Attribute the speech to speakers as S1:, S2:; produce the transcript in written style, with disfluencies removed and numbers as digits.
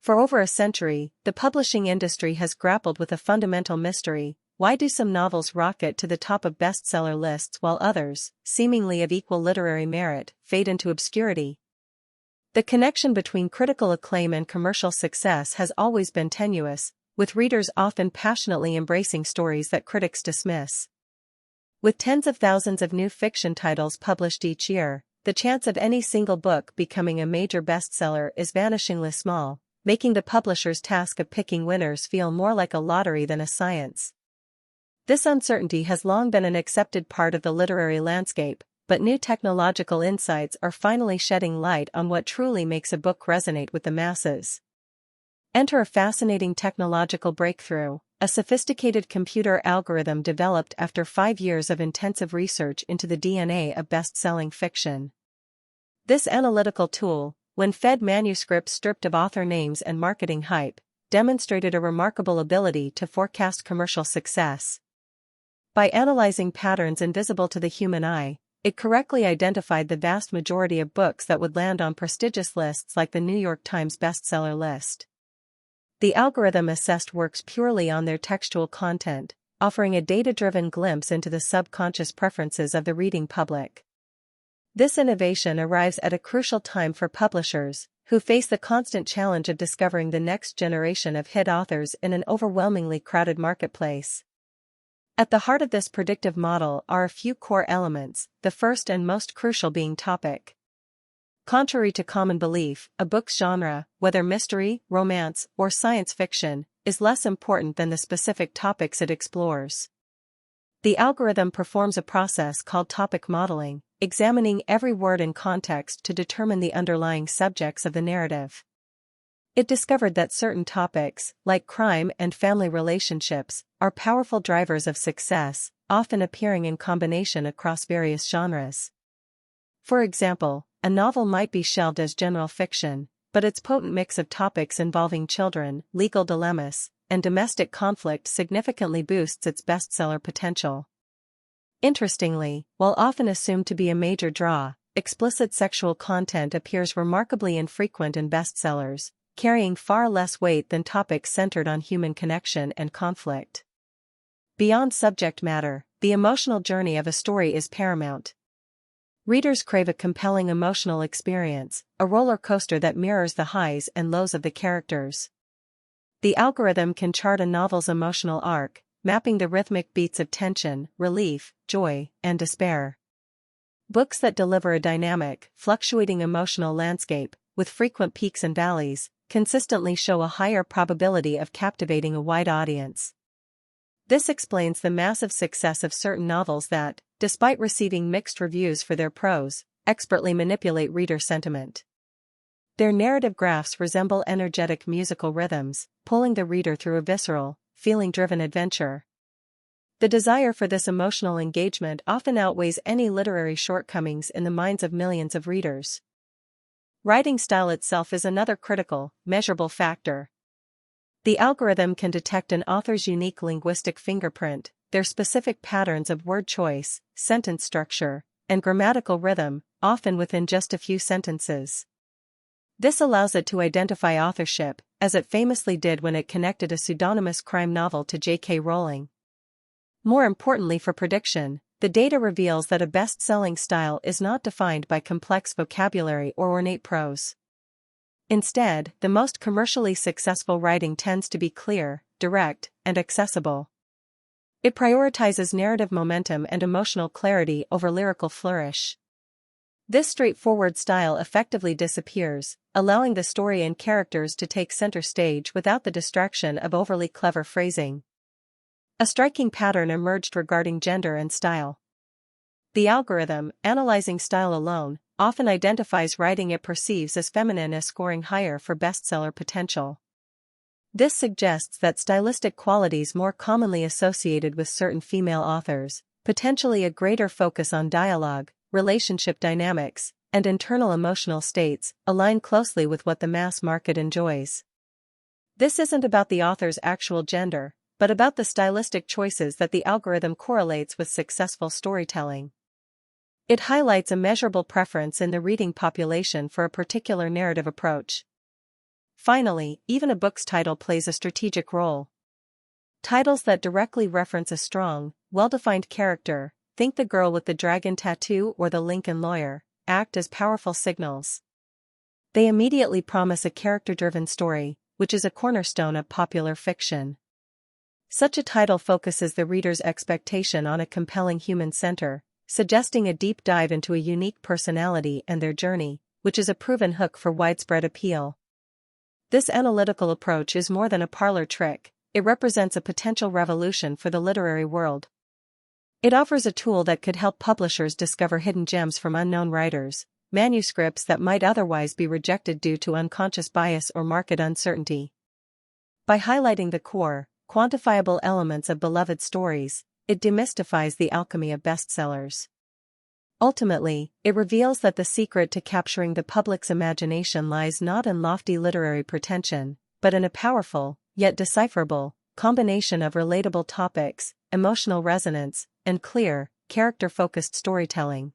S1: For over a century, the publishing industry has grappled with a fundamental mystery: why do some novels rocket to the top of bestseller lists while others, seemingly of equal literary merit, fade into obscurity? The connection between critical acclaim and commercial success has always been tenuous, with readers often passionately embracing stories that critics dismiss. With tens of thousands of new fiction titles published each year, the chance of any single book becoming a major bestseller is vanishingly small, making the publisher's task of picking winners feel more like a lottery than a science. This uncertainty has long been an accepted part of the literary landscape, but new technological insights are finally shedding light on what truly makes a book resonate with the masses. Enter a fascinating technological breakthrough: a sophisticated computer algorithm developed after 5 years of intensive research into the DNA of best-selling fiction. This analytical tool, when fed manuscripts stripped of author names and marketing hype, demonstrated a remarkable ability to forecast commercial success. By analyzing patterns invisible to the human eye, it correctly identified the vast majority of books that would land on prestigious lists like the New York Times bestseller list. The algorithm assessed works purely on their textual content, offering a data-driven glimpse into the subconscious preferences of the reading public. This innovation arrives at a crucial time for publishers, who face the constant challenge of discovering the next generation of hit authors in an overwhelmingly crowded marketplace. At the heart of this predictive model are a few core elements, the first and most crucial being topic. Contrary to common belief, a book's genre, whether mystery, romance, or science fiction, is less important than the specific topics it explores. The algorithm performs a process called topic modeling, examining every word in context to determine the underlying subjects of the narrative. It discovered that certain topics, like crime and family relationships, are powerful drivers of success, often appearing in combination across various genres. For example, a novel might be shelved as general fiction, but its potent mix of topics involving children, legal dilemmas, and domestic conflict significantly boosts its bestseller potential. Interestingly, while often assumed to be a major draw, explicit sexual content appears remarkably infrequent in bestsellers, carrying far less weight than topics centered on human connection and conflict. Beyond subject matter, the emotional journey of a story is paramount. Readers crave a compelling emotional experience, a roller coaster that mirrors the highs and lows of the characters. The algorithm can chart a novel's emotional arc, mapping the rhythmic beats of tension, relief, joy, and despair. Books that deliver a dynamic, fluctuating emotional landscape, with frequent peaks and valleys, consistently show a higher probability of captivating a wide audience. This explains the massive success of certain novels that, despite receiving mixed reviews for their prose, expertly manipulate reader sentiment. Their narrative graphs resemble energetic musical rhythms, pulling the reader through a visceral, feeling-driven adventure. The desire for this emotional engagement often outweighs any literary shortcomings in the minds of millions of readers. Writing style itself is another critical, measurable factor. The algorithm can detect an author's unique linguistic fingerprint, their specific patterns of word choice, sentence structure, and grammatical rhythm, often within just a few sentences. This allows it to identify authorship, as it famously did when it connected a pseudonymous crime novel to J.K. Rowling. More importantly for prediction, the data reveals that a best-selling style is not defined by complex vocabulary or ornate prose. Instead, the most commercially successful writing tends to be clear, direct, and accessible. It prioritizes narrative momentum and emotional clarity over lyrical flourish. This straightforward style effectively disappears, allowing the story and characters to take center stage without the distraction of overly clever phrasing. A striking pattern emerged regarding gender and style. The algorithm, analyzing style alone, often identifies writing it perceives as feminine as scoring higher for bestseller potential. This suggests that stylistic qualities more commonly associated with certain female authors, potentially a greater focus on dialogue, relationship dynamics, and internal emotional states, align closely with what the mass market enjoys. This isn't about the author's actual gender, but about the stylistic choices that the algorithm correlates with successful storytelling. It highlights a measurable preference in the reading population for a particular narrative approach. Finally, even a book's title plays a strategic role. Titles that directly reference a strong, well-defined character, think The Girl with the Dragon Tattoo or The Lincoln Lawyer, act as powerful signals. They immediately promise a character-driven story, which is a cornerstone of popular fiction. Such a title focuses the reader's expectation on a compelling human center, suggesting a deep dive into a unique personality and their journey, which is a proven hook for widespread appeal. This analytical approach is more than a parlor trick, it represents a potential revolution for the literary world. It offers a tool that could help publishers discover hidden gems from unknown writers, manuscripts that might otherwise be rejected due to unconscious bias or market uncertainty. By highlighting the core, quantifiable elements of beloved stories, it demystifies the alchemy of bestsellers. Ultimately, it reveals that the secret to capturing the public's imagination lies not in lofty literary pretension, but in a powerful, yet decipherable, combination of relatable topics, emotional resonance, and clear, character-focused storytelling.